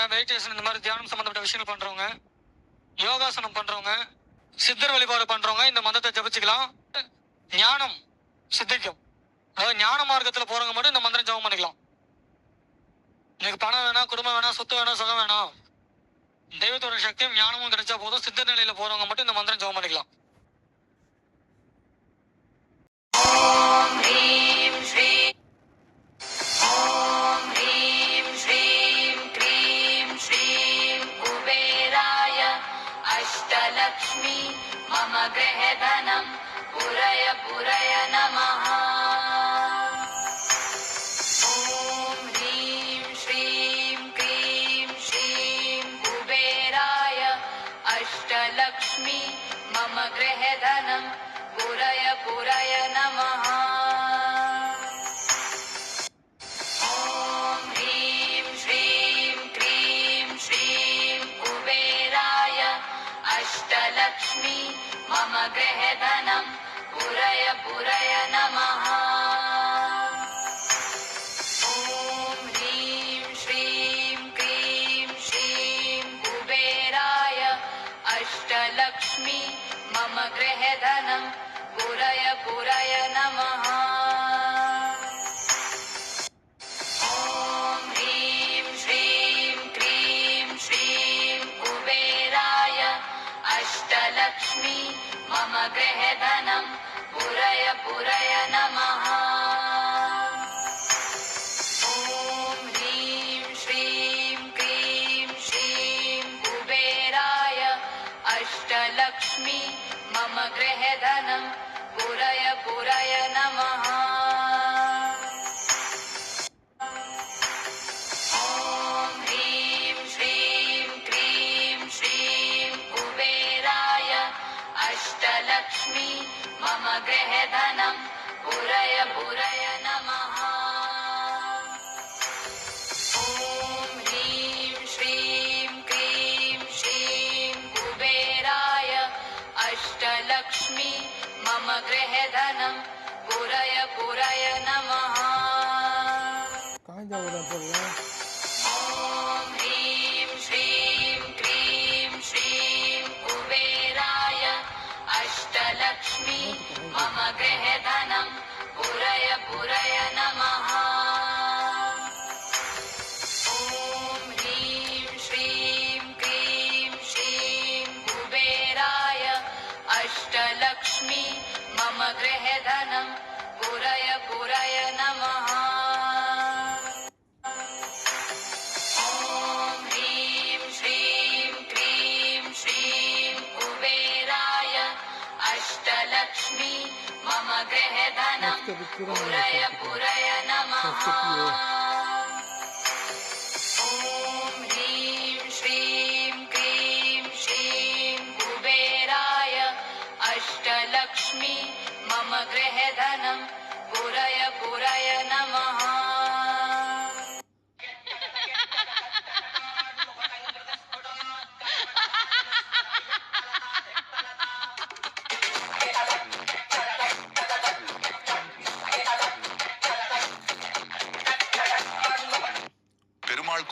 பண்றவங்க, மெடிடேஷன் இந்த மாதிரி தியானம் சம்பந்தப்பட்ட விஷயங்கள் பண்றவங்க, யோகாசனம் பண்றவங்க, சித்தர் வழிபாடு பண்றவங்க இந்த மந்திரத்தை ஜபிச்சுக்கலாம். ஞானம் சித்திக்கும். அதாவது ஞான மார்க்கத்துல போறவங்க மட்டும் இந்த மந்திரம் ஜபம் பண்ணிக்கலாம். எனக்கு பணம் வேணாம், குடும்பம் வேணாம், சொத்து வேணாம், சுகம் வேணாம், தெய்வத்தோட சக்தியும் ஞானமும் கிடைச்சா போதும், சித்தர் நிலையில போறவங்க மட்டும் இந்த மந்திரம் ஜபம் பண்ணிக்கலாம். अष्टलक्ष्मी मम गृहधनं पुरय पुरय नमः। ॐ ह्रीं श्रीं क्रीं श्रीं कुबेराय अष्टलक्ष्मी मम गृहधनं पुरय पुरय नमः। अष्टलक्ष्मी मम गृहधनं पुरय पुरय नमः। ॐ ह्रीं श्रीं क्रीं श्रीं कुबेराय अष्टलक्ष्मी मम गृहधनं पुरय पुरय नमः। अष्टलक्ष्मी मम गृहधनं पुरय पुरय नमः। ॐ ह्रीं श्रीं क्रीं श्रीं कुबेराय अष्टलक्ष्मी मम गृहधनं पुरय पुरय नमः। अष्टलक्ष्मी मम गृहधनं पुरय पुरय नमः। ॐ ह्रीं श्रीं क्रीं श्रीं कुबेराय अष्टलक्ष्मी मम गृहधनं पुरय पुरय नमः। अष्टलक्ष्मी मम गृहधनं पुरय पुरय नमः। ॐ ह्रीं श्रीं क्रीं श्रीं कुबेराय अष्टलक्ष्मी मम गृहधनं पुरय पुरय नमः। अष्टलक्ष्मी मम गृहधनं पुरय पुरय नमः। ॐ ह्रीं श्रीं क्रीं श्रीं कुबेराय अष्टलक्ष्मी मम गृहधनं पुरय पुरय नमः।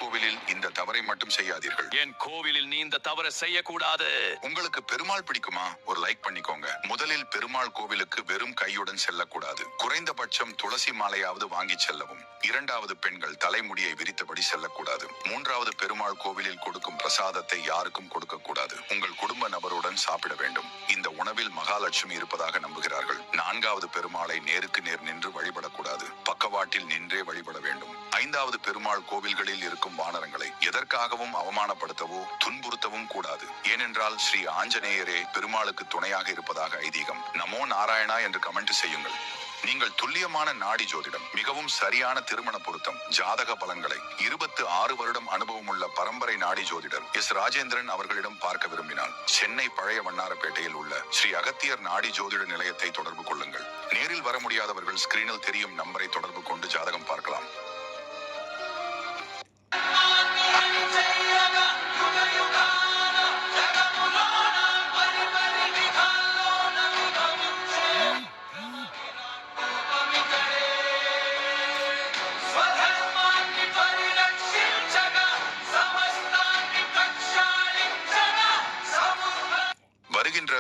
கோவிலில் இந்த தவறை மட்டும் செய்யாதீர்கள். என் கோவிலில் நீ இந்த தவறை செய்யக்கூடாது. உங்களுக்கு பெருமாள் பிடிக்குமா? ஒரு லைக் பண்ணிக்கோங்க. முதலில் பெருமாள் கோவிலுக்கு வெறும் கையுடன் செல்லக்கூடாது. குறைந்தபட்சம் துளசி மாலையாவது வாங்கி செல்லவும். இரண்டாவது, பெண்கள் தலைமுடியை விரித்தபடி செல்லக்கூடாது. மூன்றாவது, பெருமாள் கோவிலில் கொடுக்கும் பிரசாதத்தை யாருக்கும் கொடுக்க கூடாது. உங்கள் குடும்ப நபருடன் சாப்பிட வேண்டும். இந்த உணவில் மகாலட்சுமி இருப்பதாக நம்புகிறார்கள். நான்காவது, பெருமாளை நேருக்கு நேர் நின்று வழிபடக்கூடாது. பக்கவாட்டில் நின்றே வழிபட வேண்டும். ஐந்தாவது, பெருமாள் கோவில்களில் இருக்கும் வானரங்களை எதற்காகவும் அவமானப்படுத்தவோ துன்புறுத்தவும் கூடாது. ஏனென்றால் ஸ்ரீ ஆஞ்சநேயரே பெருமாளுக்கு துணையாக இருப்பதாக ஐதீகம். நமோ நாராயணா என்று கமெண்ட் செய்யுங்கள். நீங்கள் துல்லியமான நாடி ஜோதிடம், மிகவும் சரியான திருமண பொருத்தம், ஜாதக பலன்களை 26 வருடம் அனுபவம் உள்ள பரம்பரை நாடி ஜோதிடர் எஸ் ராஜேந்திரன் அவர்களிடம் பார்க்க விரும்பினால் சென்னை பழைய வண்ணாரப்பேட்டையில் உள்ள ஸ்ரீ அகத்தியர் நாடி ஜோதிட நிலையத்தை தொடர்பு கொள்ளுங்கள். நேரில் வர முடியாதவர்கள் ஸ்கிரீனில் தெரியும் நம்பரை தொடர்பு கொண்டு ஜாதகம் பார்க்கலாம். स्वधर्माన్ని పరిరక్షించగా సమస్త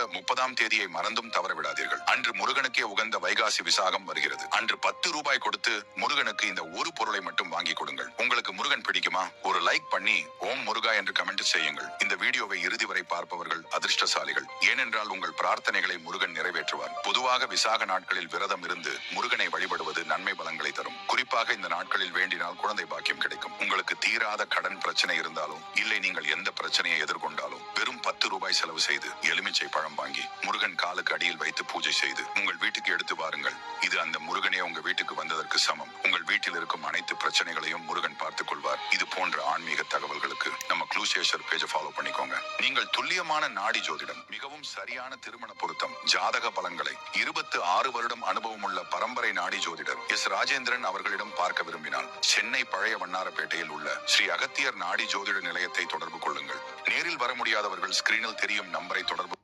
வருகின்ற 30ஆம் தேதியை மறந்தும் தவற விடாதீர்கள். அன்று முருகனுக்கே உகந்த வைகாசி விசாகம் வருகிறது. அன்று 10 ரூபாய் கொடுத்து முருகனுக்கு இந்த ஒரு பொருளை மட்டும் வாங்கி கொடுங்கள். உங்களுக்கு முருகன் பிடிக்குமா? ஒரு லைக் பண்ணி ஓம் முருகா என்று கமெண்ட் செய்யுங்கள். இந்த வீடியோவை இறுதி வரை பார்ப்பவர்கள் அதிர்ஷ்டசாலிகள். ஏனென்றால் உங்கள் பிரார்த்தனைகளை முருகன் நிறைவேற்றுவார். பொதுவாக விசாக நாட்களில் விரதம் இருந்து முருகனை வழிபடுவது நன்மை பலன்களை தரும். குறிப்பாக இந்த நாட்களில் வேண்டினால் குழந்தை பாக்கியம் கிடைக்கும். உங்களுக்கு தீராத கடன் பிரச்சனை இருந்தாலும் இல்லை நீங்கள் எந்த பிரச்சனையை எதிர்கொண்டாலும் வெறும் 10 ரூபாய் செலவு செய்து எலுமிச்சை பழம் வாங்கி முருகன் காலுக்கு அடியில் வைத்து பூஜை செய்து உங்கள் வீட்டுக்கு எடுத்து வாருங்கள். இது அந்த முருகனே உங்க வீட்டுக்கு வந்ததற்கு சமம். உங்கள் வீட்டில் இருக்கும் அனைத்து பிரச்சனைகளையும் முருகன் பார்த்துக் கொள்வார். இது போன்ற ஆன்மீக தகவல்களுக்கு நம்ம க்ளூசேஷர் பேஜை ஃபாலோ பண்ணிக்கோங்க. நீங்கள் துல்லியமான நாடி ஜோதிடம், மிகவும் சரியான திருமண பொருத்தம், ஜாதக பலன்களை 26 வருடம் அனுபவம் உள்ள பரம்பரை நாடி ஜோதிடர் எஸ் ராஜேந்திரன் அவர்களிடம் பார்க்க விரும்பினால் சென்னை பழைய வண்ணாரப்பேட்டையில் உள்ள ஸ்ரீ அகத்தியர் நாடி ஜோதிட நிலையத்தை தொடர்பு கொள்ளுங்கள். நேரில் வர முடியாதவர்கள் ஸ்கிரீனில் தெரியும் நம்பரை தொடர்பு